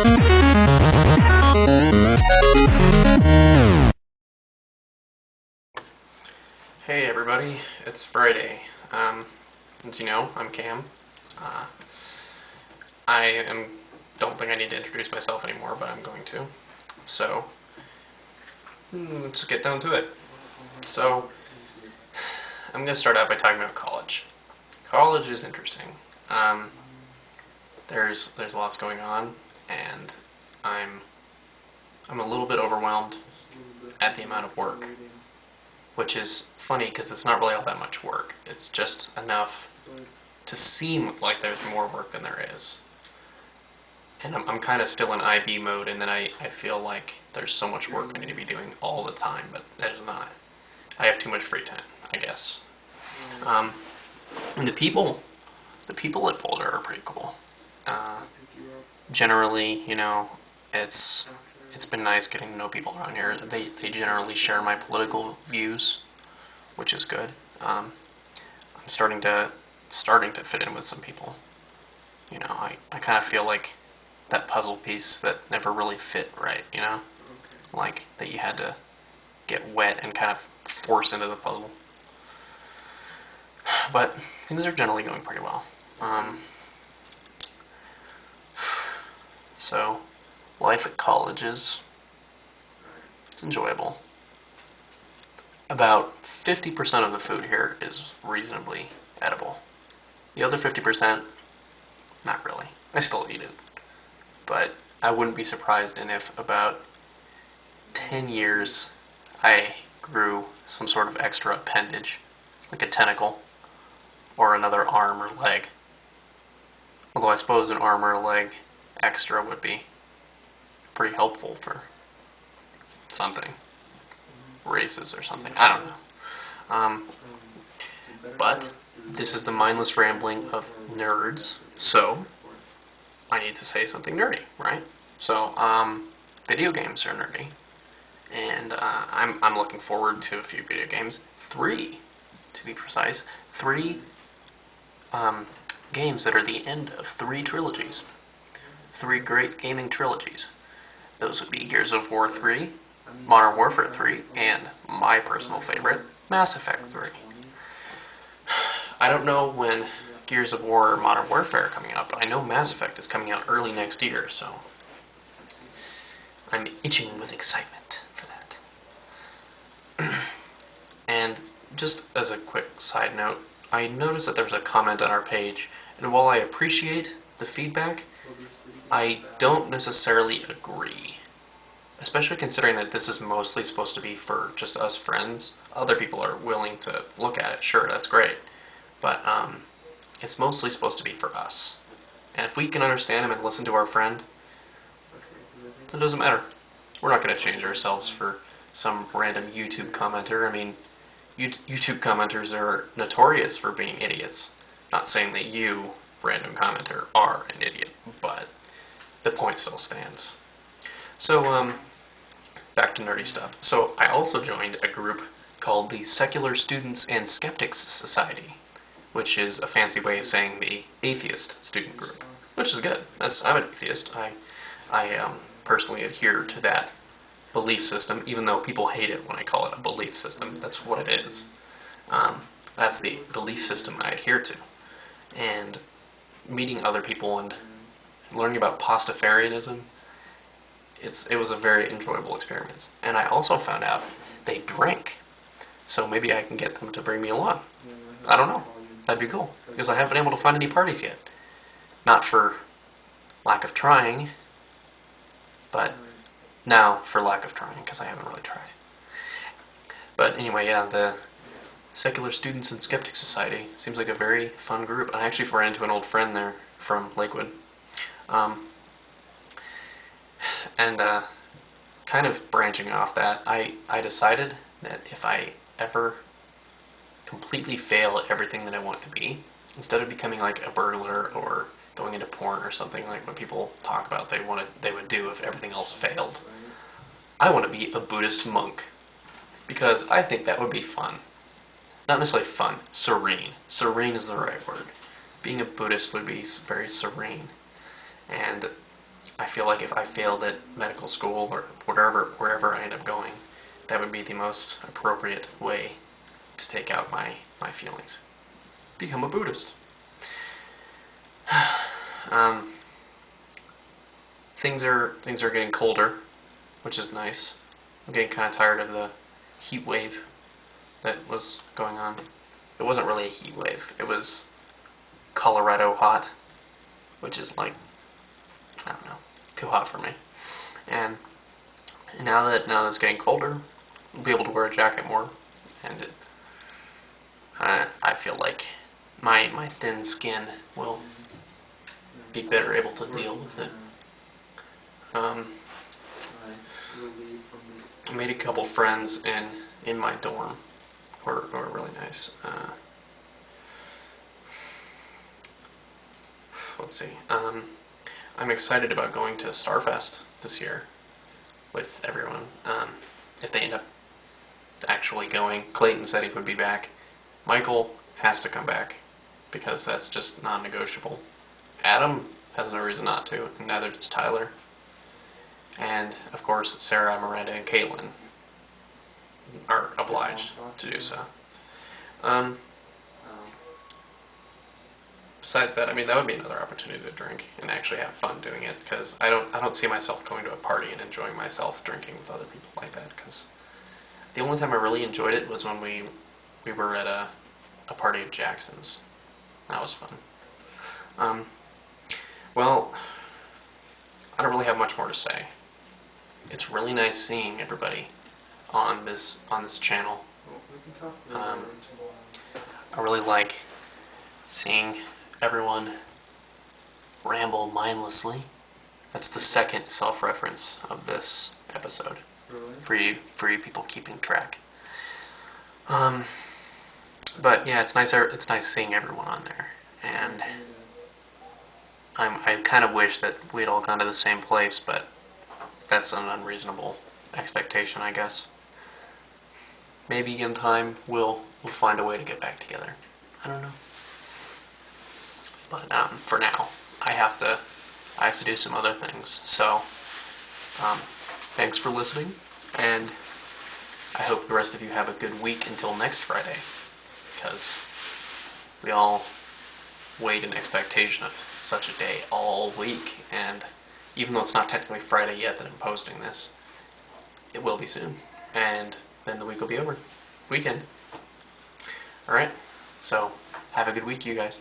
Hey everybody, it's Friday. As you know, I'm Cam. I don't think I need to introduce myself anymore, but I'm going to. So, let's get down to it. So, I'm going to start out by talking about college. College is interesting. There's lots going on, and I'm a little bit overwhelmed at the amount of work, which is funny because it's not really all that much work. It's just enough to seem like there's more work than there is. And I'm kind of still in IB mode, and then I feel like there's so much work I need to be doing all the time, but that is not. I have too much free time, I guess. And the people at Boulder are pretty cool. Generally, you know, it's been nice getting to know people around here. They generally share my political views, which is good. I'm starting to fit in with some people. You know, I kind of feel like that puzzle piece that never really fit right, you know? Like that you had to get wet and kind of force into the puzzle. But things are generally going pretty well. So, life at college it's enjoyable. About 50% of the food here is reasonably edible. The other 50%, not really. I still eat it. But I wouldn't be surprised if about 10 years I grew some sort of extra appendage, like a tentacle, or another arm or leg. Although I suppose an arm or a leg extra would be pretty helpful for something. Races or something. I don't know. But this is the mindless rambling of nerds, so I need to say something nerdy, right? So, video games are nerdy, and I'm looking forward to a few video games. 3, to be precise. 3 games that are the end of 3 trilogies. 3 great gaming trilogies. Those would be Gears of War 3, Modern Warfare 3, and my personal favorite, Mass Effect 3. I don't know when Gears of War or Modern Warfare are coming out, but I know Mass Effect is coming out early next year, so I'm itching with excitement for that. And just as a quick side note, I noticed that there's a comment on our page, and while I appreciate the feedback, I don't necessarily agree. Especially considering that this is mostly supposed to be for just us friends. Other people are willing to look at it, sure, that's great. But it's mostly supposed to be for us. And if we can understand him and listen to our friend, it doesn't matter. We're not going to change ourselves for some random YouTube commenter. I mean, YouTube commenters are notorious for being idiots. Not saying that you, random commenter, are an idiot, but the point still stands. So, back to nerdy stuff. So, I also joined a group called the Secular Students and Skeptics Society, which is a fancy way of saying the atheist student group, which is good. I'm an atheist. I personally adhere to that belief system, even though people hate it when I call it a belief system. That's what it is. That's the belief system I adhere to. And meeting other people and learning about pastafarianism, it was a very enjoyable experience. And I also found out they drink, so maybe I can get them to bring me along. I don't know. That'd be cool, because I haven't been able to find any parties yet. Not for lack of trying, but now for lack of trying, because I haven't really tried. But anyway, yeah, the Secular Students and Skeptics Society seems like a very fun group. I actually ran into an old friend there from Lakewood. Kind of branching off that, I decided that if I ever completely fail at everything that I want to be, instead of becoming like a burglar or going into porn or something like what people talk about they would do if everything else failed, I want to be a Buddhist monk, because I think that would be fun. Not necessarily fun, serene. Serene is the right word. Being a Buddhist would be very serene. And I feel like if I failed at medical school or wherever I end up going, that would be the most appropriate way to take out my feelings. Become a Buddhist. Things are getting colder, which is nice. I'm getting kind of tired of the heat wave that was going on. It wasn't really a heat wave. It was Colorado hot, which is like, I don't know, too hot for me. And now that it's getting colder, I'll be able to wear a jacket more, and I feel like my thin skin will be better able to deal with it. I made a couple friends in my dorm who are really nice. Let's see. I'm excited about going to Starfest this year with everyone. If they end up actually going, Clayton said he would be back. Michael has to come back because that's just non-negotiable. Adam has no reason not to, and neither does Tyler. And, of course, Sarah, Miranda, and Caitlin are obliged to do so. Besides that, I mean, that would be another opportunity to drink and actually have fun doing it, because I don't see myself going to a party and enjoying myself drinking with other people like that, because the only time I really enjoyed it was when we were at a party of Jackson's. That was fun. Well, I don't really have much more to say. It's really nice seeing everybody on this channel. I really like seeing everyone ramble mindlessly. That's the second self-reference of this episode. Really? For you people keeping track. But yeah, it's nice seeing everyone on there, and I kind of wish that we'd all gone to the same place, but that's an unreasonable expectation, I guess. Maybe in time we'll find a way to get back together. I don't know. But for now, I have to do some other things. So thanks for listening, and I hope the rest of you have a good week until next Friday, because we all wait in expectation of such a day all week, and even though it's not technically Friday yet that I'm posting this, it will be soon, and then the week will be over. Weekend. Alright, so have a good week, you guys.